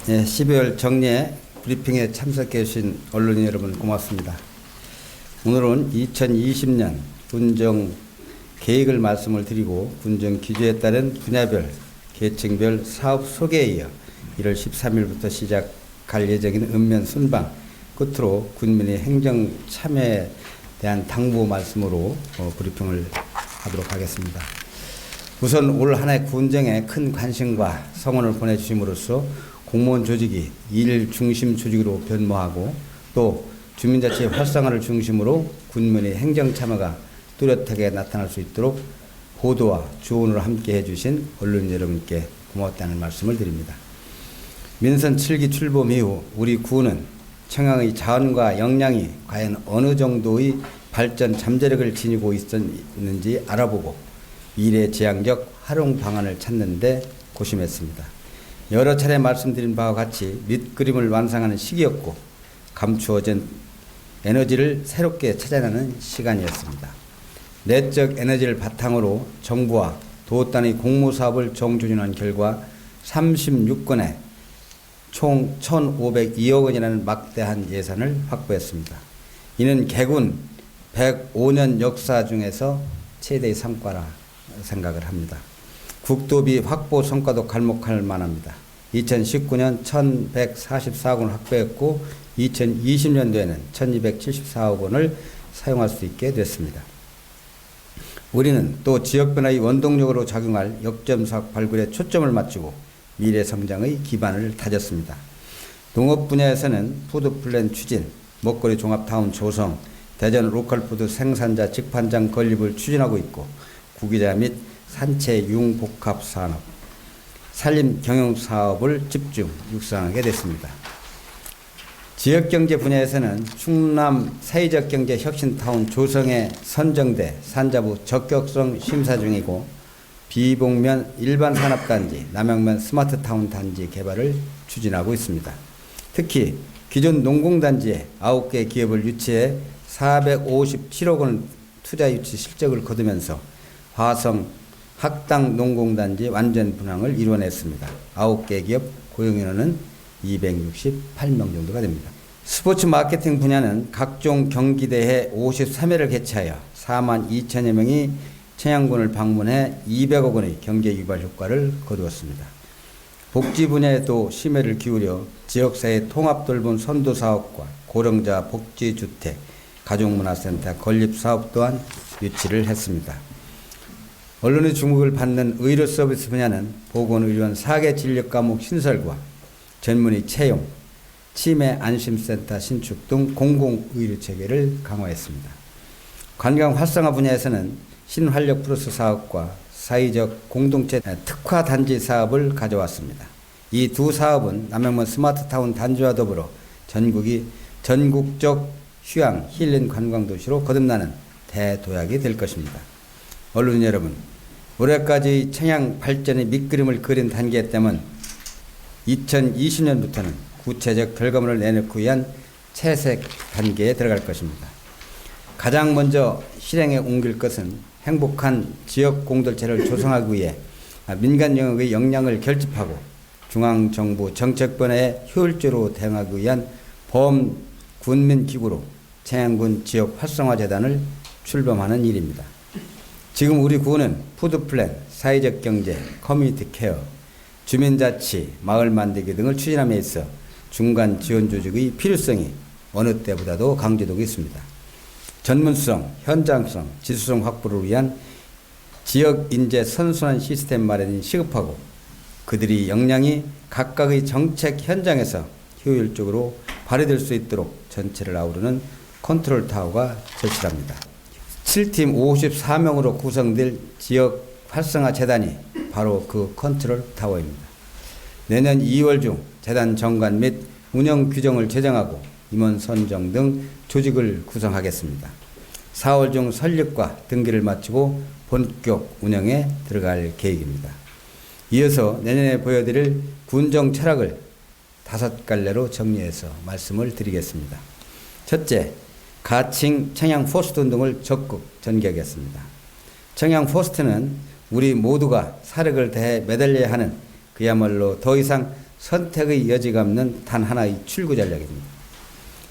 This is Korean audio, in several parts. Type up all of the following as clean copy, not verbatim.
네, 12월 정례 브리핑에 참석해 주신 언론인 여러분 고맙습니다. 오늘은 2020년 군정 계획을 말씀을 드리고 군정 기조에 따른 분야별, 계층별 사업 소개에 이어 1월 13일부터 시작할 예정인 읍면 순방 끝으로 군민의 행정 참여에 대한 당부 말씀으로 브리핑을 하도록 하겠습니다. 우선 올 한 해 군정에 큰 관심과 성원을 보내주심으로써 공무원 조직이 일 중심 조직으로 변모하고 또 주민자치 활성화를 중심으로 군민의 행정 참여가 뚜렷하게 나타날 수 있도록 보도와 조언을 함께 해주신 언론 여러분께 고맙다는 말씀을 드립니다. 민선 7기 출범 이후 우리 구는 청양의 자원과 역량이 과연 어느 정도의 발전 잠재력을 지니고 있었는지 알아보고 미래지향적 활용 방안을 찾는 데 고심했습니다. 여러 차례 말씀드린 바와 같이 밑그림을 완성하는 시기였고 감추어진 에너지를 새롭게 찾아내는 시간이었습니다. 내적 에너지를 바탕으로 정부와 도 단위 공모사업을 정조준한 결과 36건에 총 1,502억 원이라는 막대한 예산을 확보했습니다. 이는 개군 105년 역사 중에서 최대의 성과라 생각을 합니다. 국도비 확보 성과도 갈목할 만합니다. 2019년 1,144억 원을 확보했고 2020년도에는 1,274억 원을 사용할 수 있게 됐습니다. 우리는 또 지역변화의 원동력으로 작용할 역점사업 발굴에 초점을 맞추고 미래 성장의 기반을 다졌습니다. 농업 분야에서는 푸드플랜 추진, 먹거리 종합타운 조성, 대전 로컬푸드 생산자 직판장 건립을 추진하고 있고 구기자 및 산채 융복합 산업, 산림 경영 사업을 집중 육성하게 됐습니다. 지역경제 분야에서는 충남 사회적 경제 혁신타운 조성에 선정돼 산자부 적격성 심사 중이고 비봉면 일반 산업단지, 남양면 스마트타운 단지 개발을 추진하고 있습니다. 특히 기존 농공단지에 9개 기업을 유치해 457억 원 투자 유치 실적을 거두면서 화성 학당 농공단지 완전 분양을 이뤄냈습니다. 9개 기업 고용인원은 268명 정도가 됩니다. 스포츠 마케팅 분야는 각종 경기대회 53회를 개최하여 4만 2천여 명이 청양군을 방문해 200억 원의 경제 유발 효과를 거두었습니다. 복지 분야에도 심혈을 기울여 지역사회 통합 돌봄 선도 사업과 고령자 복지주택, 가족문화센터 건립 사업 또한 유치를 했습니다. 언론의 주목을 받는 의료 서비스 분야는 보건의료원 4개 진료 과목 신설과 전문의 채용, 치매 안심센터 신축 등 공공의료체계를 강화했습니다. 관광 활성화 분야에서는 신활력 플러스 사업과 사회적 공동체 특화 단지 사업을 가져왔습니다. 이 두 사업은 남양면 스마트타운 단지와 더불어 전국적 휴양 힐링 관광 도시로 거듭나는 대도약이 될 것입니다. 언론인 여러분, 올해까지 청양 발전의 밑그림을 그린 단계에 따르면 2020년부터는 구체적 결과물을 내놓기 위한 채색 단계에 들어갈 것입니다. 가장 먼저 실행에 옮길 것은 행복한 지역 공동체를 조성하기 위해 민간 영역의 역량을 결집하고 중앙정부 정책 변화에 효율적으로 대응하기 위한 범군민기구로 청양군 지역 활성화 재단을 출범하는 일입니다. 지금 우리 구는 푸드플랜, 사회적 경제, 커뮤니티 케어, 주민자치, 마을 만들기 등을 추진함에 있어 중간 지원 조직의 필요성이 어느 때보다도 강조되고 있습니다. 전문성, 현장성, 지수성 확보를 위한 지역 인재 선순환 시스템 마련이 시급하고 그들의 역량이 각각의 정책 현장에서 효율적으로 발휘될 수 있도록 전체를 아우르는 컨트롤 타워가 절실합니다. 7팀 54명으로 구성될 지역 활성화 재단이 바로 그 컨트롤 타워입니다. 내년 2월 중 재단 정관 및 운영 규정을 제정하고 임원 선정 등 조직을 구성하겠습니다. 4월 중 설립과 등기를 마치고 본격 운영에 들어갈 계획입니다. 이어서 내년에 보여드릴 군정 철학을 5갈래로 정리해서 말씀을 드리겠습니다. 첫째, 가칭 청양 포스트 운동을 적극 전개하겠습니다. 청양 포스트는 우리 모두가 사력을 다해 매달려야 하는 그야말로 더 이상 선택의 여지가 없는 단 하나의 출구 전략입니다.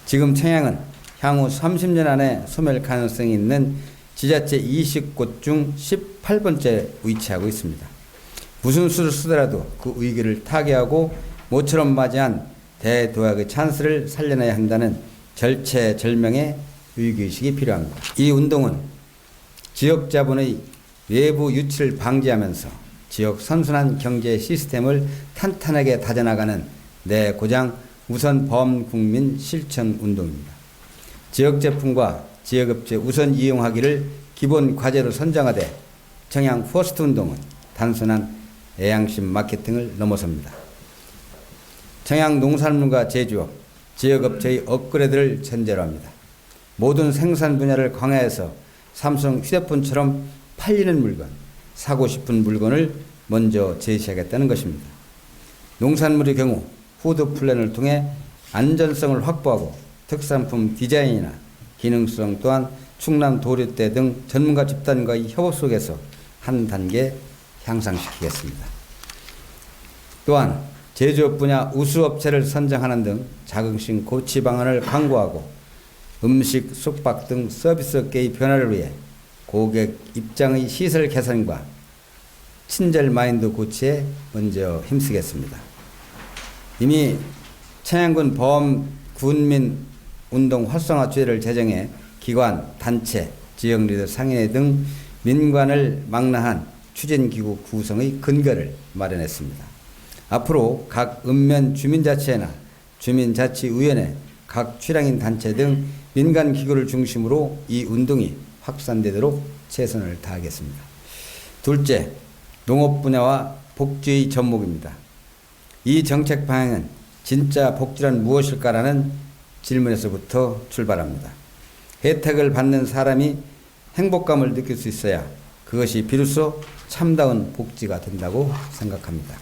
지금 청양은 향후 30년 안에 소멸 가능성이 있는 지자체 20곳 중 18번째 위치하고 있습니다. 무슨 수를 쓰더라도 그 위기를 타개하고 모처럼 맞이한 대도약의 찬스를 살려내야 한다는 절체절명의 위기의식이 필요합니다. 이 운동은 지역 자본의 외부 유치를 방지하면서 지역 선순환 경제 시스템을 탄탄하게 다져나가는 내고장 우선 범국민 실천 운동입니다. 지역 제품과 지역업체 우선 이용하기를 기본 과제로 선정하되 청양 퍼스트 운동은 단순한 애양심 마케팅을 넘어섭니다. 청양 농산물과 제조업, 지역업체의 업그레이드를 전제로 합니다. 모든 생산 분야를 강화해서 삼성 휴대폰처럼 팔리는 물건, 사고 싶은 물건을 먼저 제시하겠다는 것입니다. 농산물의 경우 푸드 플랜을 통해 안전성을 확보하고 특산품 디자인이나 기능성 또한 충남 도료대 등 전문가 집단과의 협업 속에서 한 단계 향상시키겠습니다. 또한 제조업 분야 우수업체를 선정하는 등 자긍심 고취 방안을 강구하고 음식, 숙박 등 서비스업계의 변화를 위해 고객 입장의 시설 개선과 친절 마인드 고취에 먼저 힘쓰겠습니다. 이미 청양군 범군민 운동 활성화 주제를 제정해 기관, 단체, 지역 리더 상인회 등 민관을 망라한 추진기구 구성의 근거를 마련했습니다. 앞으로 각 읍면 주민자치회나 주민자치위원회, 각 출향인 단체 등 민간기구를 중심으로 이 운동이 확산되도록 최선을 다하겠습니다. 둘째, 농업 분야와 복지의 접목입니다. 이 정책 방향은 진짜 복지란 무엇일까라는 질문에서부터 출발합니다. 혜택을 받는 사람이 행복감을 느낄 수 있어야 그것이 비로소 참다운 복지가 된다고 생각합니다.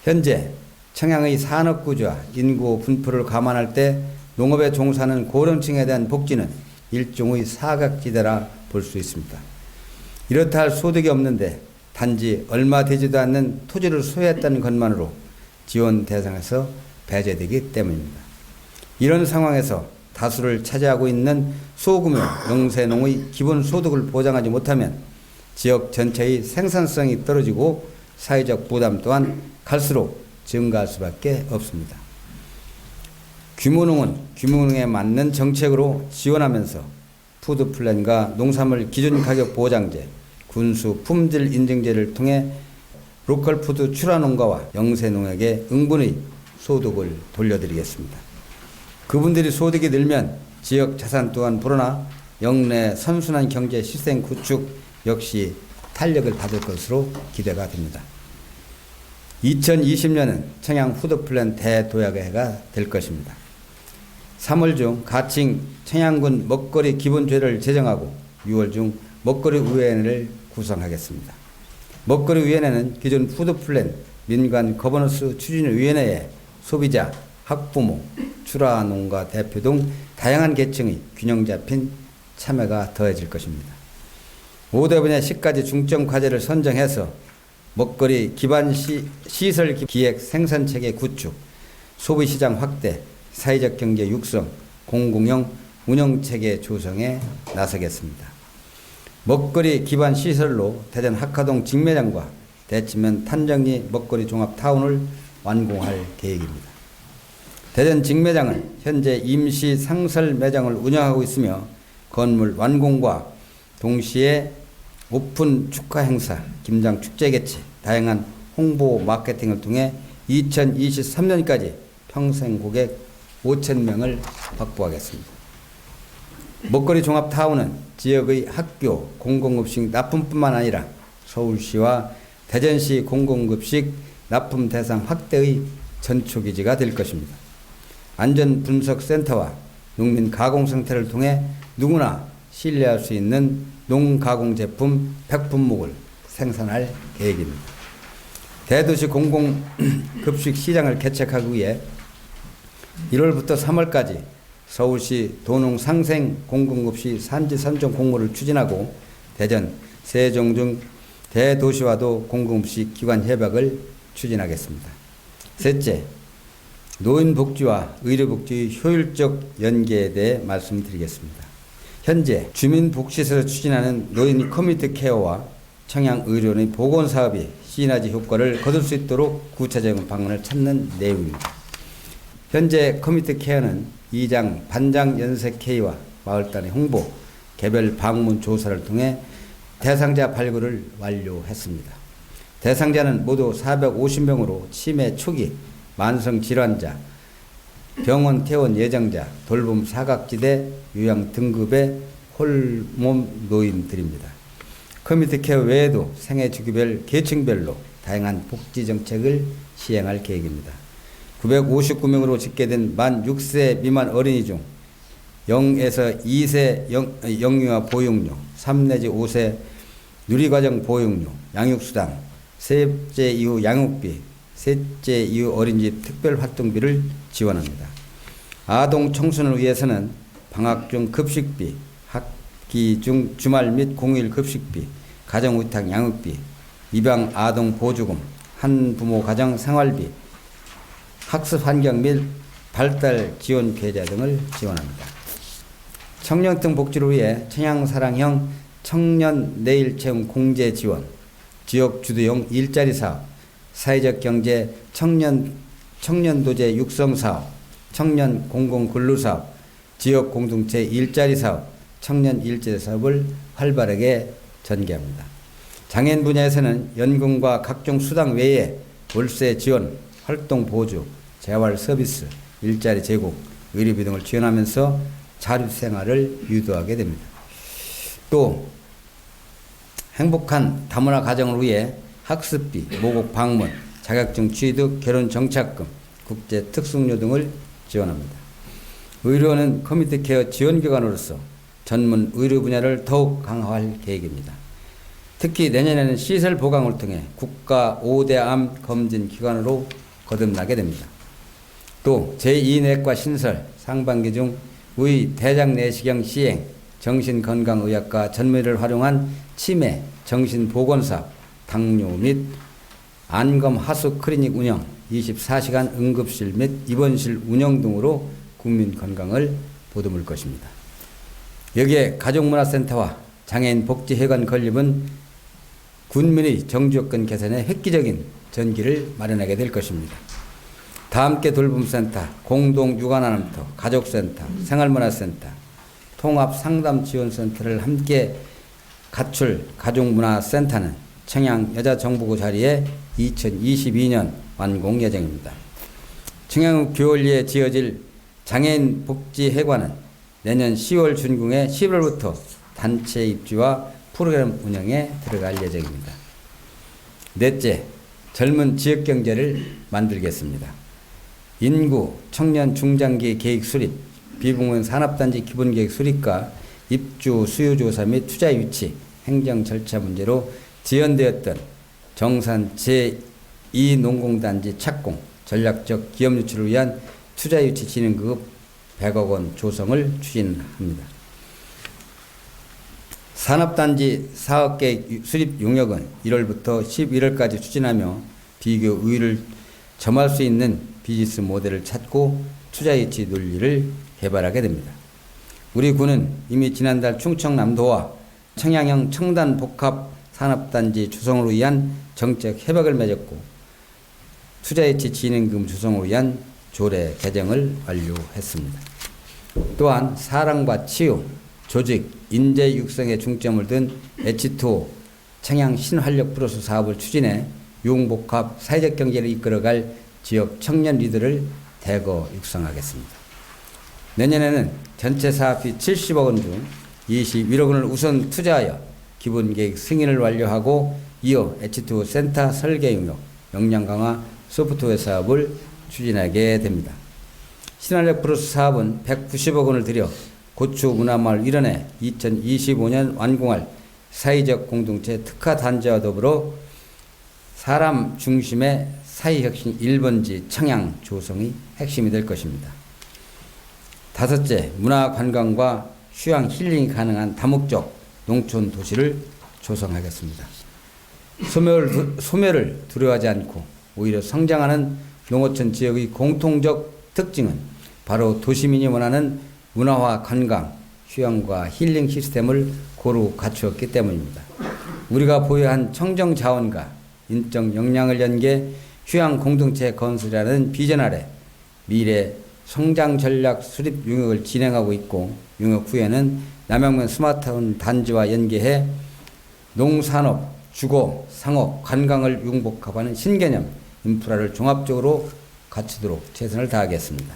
현재 청양의 산업구조와 인구 분포를 감안할 때 농업에 종사하는 고령층에 대한 복지는 일종의 사각지대라 볼 수 있습니다. 이렇다 할 소득이 없는데 단지 얼마 되지도 않는 토지를 소유했다는 것만으로 지원 대상에서 배제되기 때문입니다. 이런 상황에서 다수를 차지하고 있는 소규모 영세농의 기본 소득을 보장하지 못하면 지역 전체의 생산성이 떨어지고 사회적 부담 또한 갈수록 증가할 수밖에 없습니다. 규모농은 규모농에 맞는 정책으로 지원하면서 푸드플랜과 농산물 기준가격 보장제, 군수 품질 인증제를 통해 로컬푸드 출하농가와 영세농에게 응분의 소득을 돌려드리겠습니다. 그분들이 소득이 늘면 지역 자산 또한 불어나 영내 선순환 경제 시스템 구축 역시 탄력을 받을 것으로 기대가 됩니다. 2020년은 청양 푸드플랜 대도약의 해가 될 것입니다. 3월 중 가칭 청양군 먹거리 기본조례를 제정하고 6월 중 먹거리위원회를 구성하겠습니다. 먹거리위원회는 기존 푸드플랜 민간 거버넌스 추진위원회에 소비자, 학부모, 출하농가 대표 등 다양한 계층의 균형 잡힌 참여가 더해질 것입니다. 5대 분야 10가지 중점 과제를 선정해서 먹거리 기반 시설 기획 생산체계 구축, 소비시장 확대, 사회적 경제 육성, 공공형 운영체계 조성에 나서겠습니다. 먹거리 기반 시설로 대전 학화동 직매장과 대치면 탄정리 먹거리 종합타운을 완공할 계획입니다. 대전 직매장은 현재 임시 상설 매장을 운영하고 있으며 건물 완공과 동시에 오픈 축하 행사, 김장 축제 개최, 다양한 홍보 마케팅을 통해 2023년까지 평생 고객 5,000명을 확보하겠습니다. 먹거리 종합타운은 지역의 학교, 공공급식 납품뿐만 아니라 서울시와 대전시 공공급식 납품 대상 확대의 전초기지가 될 것입니다. 안전분석센터와 농민 가공센터를 통해 누구나 신뢰할 수 있는 농가공제품 100품목을 생산할 계획입니다. 대도시 공공급식 시장을 개척하기 위해 1월부터 3월까지 서울시 도농상생 공공급식 산지 선정 공모를 추진하고 대전, 세종 등 대도시와도 공공급식 기관 협약을 추진하겠습니다. 셋째, 노인복지와 의료복지의 효율적 연계에 대해 말씀드리겠습니다. 현재 주민복지에서 추진하는 노인 커뮤니티 케어와 청양의료원의 보건사업이 시너지 효과를 거둘 수 있도록 구체적인 방안을 찾는 내용입니다. 현재 커뮤니티 케어는 이장, 반장 연색 회의와 마을단의 홍보, 개별 방문 조사를 통해 대상자 발굴을 완료했습니다. 대상자는 모두 450명으로 치매 초기, 만성 질환자, 병원 퇴원 예정자, 돌봄 사각지대, 요양 등급의 홀몸 노인들입니다. 커뮤니티 케어 외에도 생애 주기별, 계층별로 다양한 복지 정책을 시행할 계획입니다. 959명으로 집계된 만 6세 미만 어린이 중 0에서 2세 영유아 보육료, 3 내지 5세 누리과정 보육료, 양육수당, 셋째 이후 양육비, 셋째 이후 어린이집 특별활동비를 지원합니다. 아동 청소년을 위해서는 방학 중 급식비, 학기 중 주말 및 공휴일 급식비, 가정의탁 양육비, 입양 아동 보조금, 한부모 가정 생활비, 학습 환경 및 발달 지원 계좌 등을 지원합니다. 청년층 복지를 위해 청양사랑형 청년 내일 채용 공제 지원, 지역 주도형 일자리 사업, 사회적 경제 청년도제 육성 사업, 청년 공공근로 사업, 지역 공동체 일자리 사업, 청년 일자리 사업을 활발하게 전개합니다. 장애인 분야에서는 연금과 각종 수당 외에 월세 지원, 활동 보조, 재활 서비스, 일자리 제공, 의료비 등을 지원하면서 자립생활을 유도하게 됩니다. 또 행복한 다문화 가정을 위해 학습비, 모국 방문, 자격증 취득, 결혼 정착금, 국제 특수료 등을 지원합니다. 의료원은 커뮤니티 케어 지원기관으로서 전문 의료 분야를 더욱 강화할 계획입니다. 특히 내년에는 시설 보강을 통해 국가 5대 암 검진 기관으로 거듭나게 됩니다. 또 제2내과 신설, 상반기 중 의 대장 내시경 시행, 정신건강의학과 전문의를 활용한 치매, 정신보건사업, 당뇨 및 안검 하수 클리닉 운영, 24시간 응급실 및 입원실 운영 등으로 국민 건강을 보듬을 것입니다. 여기에 가족문화센터와 장애인 복지회관 건립은 군민의 정주여건 개선에 획기적인 전기를 마련하게 될 것입니다. 다함께 돌봄센터, 공동육아나눔터, 가족센터, 생활문화센터, 통합상담지원센터를 함께 갖출 가족문화센터는 청양여자정부구 자리에 2022년 완공 예정입니다. 청양 교월리에 지어질 장애인 복지회관은 내년 10월 준공에 11월부터 단체 입주와 프로그램 운영에 들어갈 예정입니다. 넷째, 젊은 지역경제를 만들겠습니다. 인구, 청년 중장기 계획 수립, 비공무원 산업단지 기본계획 수립과 입주 수요조사 및 투자 유치, 행정 절차 문제로 지연되었던 정산 제2농공단지 착공, 전략적 기업 유치를 위한 투자 유치 진행급 100억 원 조성을 추진합니다. 산업단지 사업계획 수립 용역은 1월부터 11월까지 추진하며 비교 우위를 점할 수 있는 비즈니스 모델을 찾고 투자 유치 논리를 개발하게 됩니다. 우리 군은 이미 지난달 충청남도와 청양형 청단 복합 산업단지 조성을 위한 정책 협약을 맺었고 투자 유치 진행금 조성을 위한 조례 개정을 완료했습니다. 또한 사랑과 치유, 조직, 인재 육성에 중점을 둔 H2O 청양 신활력 플러스 사업을 추진해 융복합 사회적 경제를 이끌어갈 지역 청년 리더를 대거 육성하겠습니다. 내년에는 전체 사업비 70억 원 중 21억 원을 우선 투자하여 기본계획 승인을 완료하고 이어 H2O 센터 설계 용역, 역량 강화 소프트웨어 사업을 추진하게 됩니다. 신활력 플러스 사업은 190억 원을 들여 고추 문화마을 일원에 2025년 완공할 사회적 공동체 특화 단지와 더불어 사람 중심의 사회혁신 1번지 청양 조성이 핵심이 될 것입니다. 다섯째, 문화관광과 휴양 힐링이 가능한 다목적 농촌 도시를 조성하겠습니다. 소멸을 두려워하지 않고 오히려 성장하는 농어촌 지역의 공통적 특징은 바로 도시민이 원하는 문화와 관광, 휴양과 힐링 시스템을 고루 갖추었기 때문입니다. 우리가 보유한 청정 자원과 인적 역량을 연계 휴양 공동체 건설이라는 비전 아래 미래 성장 전략 수립 용역을 진행하고 있고, 용역 후에는 남양면 스마트타운 단지와 연계해 농산업, 주거, 상업, 관광을 융복합하는 신개념 인프라를 종합적으로 갖추도록 최선을 다하겠습니다.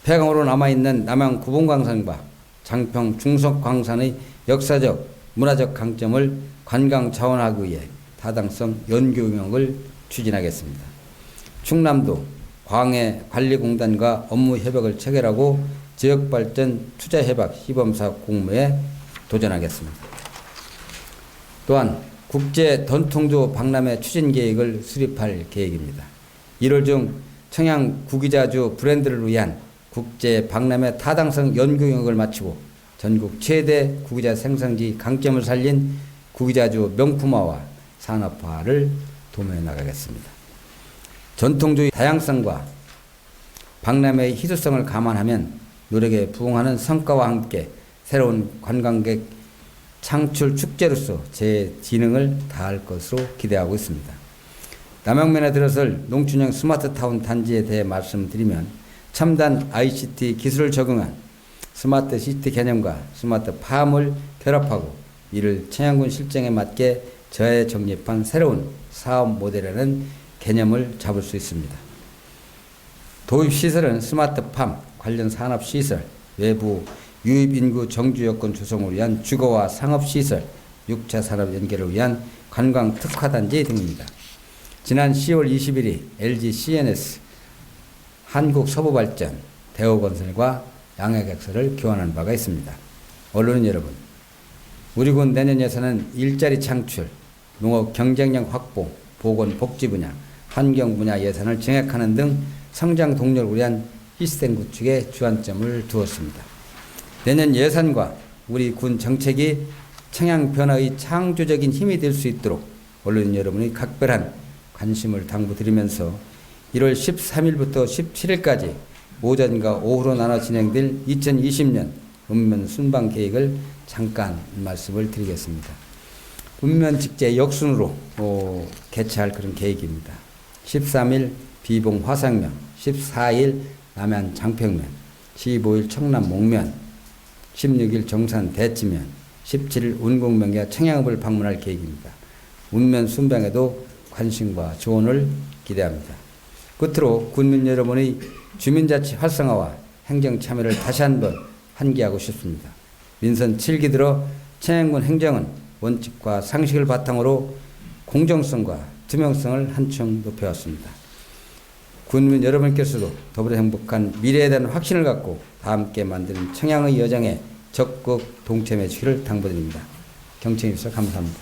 폐광으로 남아있는 남양 구봉광산과 장평 중석광산의 역사적, 문화적 강점을 관광 자원하기 위해 타당성 연구 용역을 추진하겠습니다. 충남도 광해관리공단과 업무 협약을 체결하고 지역발전 투자협약 시범사업 공모에 도전하겠습니다. 또한 국제 전통주 박람회 추진 계획을 수립할 계획입니다. 1월 중 청양 구기자주 브랜드를 위한 국제 박람회 타당성 연구 영역을 마치고 전국 최대 구기자 생산지 강점을 살린 구기자주 명품화와 산업화를 도모해 나가겠습니다. 전통주의 다양성과 박람회의 희소성을 감안하면 노력에 부응하는 성과와 함께 새로운 관광객 창출 축제로서 제 기능을 다할 것으로 기대하고 있습니다. 남양면에 들어설 농촌형 스마트타운 단지에 대해 말씀드리면 첨단 ICT 기술을 적용한 스마트 시티 개념과 스마트 팜을 결합하고 이를 청양군 실정에 맞게 재정립한 새로운 사업 모델이라는 개념을 잡을 수 있습니다. 도입시설은 스마트팜, 관련 산업시설, 외부 유입인구 정주 여건 조성을 위한 주거와 상업시설, 6차 산업 연계를 위한 관광 특화단지 등입니다. 지난 10월 21일 LG CNS, 한국서부발전, 대우건설과 양해객서를 교환한 바가 있습니다. 언론인 여러분, 우리 군 내년 예산은 일자리 창출, 농업 경쟁력 확보, 보건 복지 분야, 환경 분야 예산을 증액하는 등 성장 동력을 위한 시스템 구축에 주안점을 두었습니다. 내년 예산과 우리 군 정책이 청양 변화의 창조적인 힘이 될 수 있도록 언론인 여러분의 각별한 관심을 당부드리면서 1월 13일부터 17일까지 오전과 오후로 나눠 진행될 2020년 읍면 순방 계획을 잠깐 말씀을 드리겠습니다. 읍면 직제 역순으로 개최할 그런 계획입니다. 13일 비봉 화상면, 14일 남양 장평면, 15일 청남 목면, 16일 정산 대치면, 17일 운곡면과 청양읍을 방문할 계획입니다. 읍면 순방에도 관심과 조언을 기대합니다. 끝으로 군민 여러분의 주민자치 활성화와 행정 참여를 다시 한번 환기하고 싶습니다. 민선 7기 들어 청양군 행정은 원칙과 상식을 바탕으로 공정성과 투명성을 한층 높여왔습니다. 군민 여러분께서도 더불어 행복한 미래에 대한 확신을 갖고 다 함께 만드는 청양의 여정에 적극 동참해 주시기를 당부드립니다. 경청해 주셔서 감사합니다.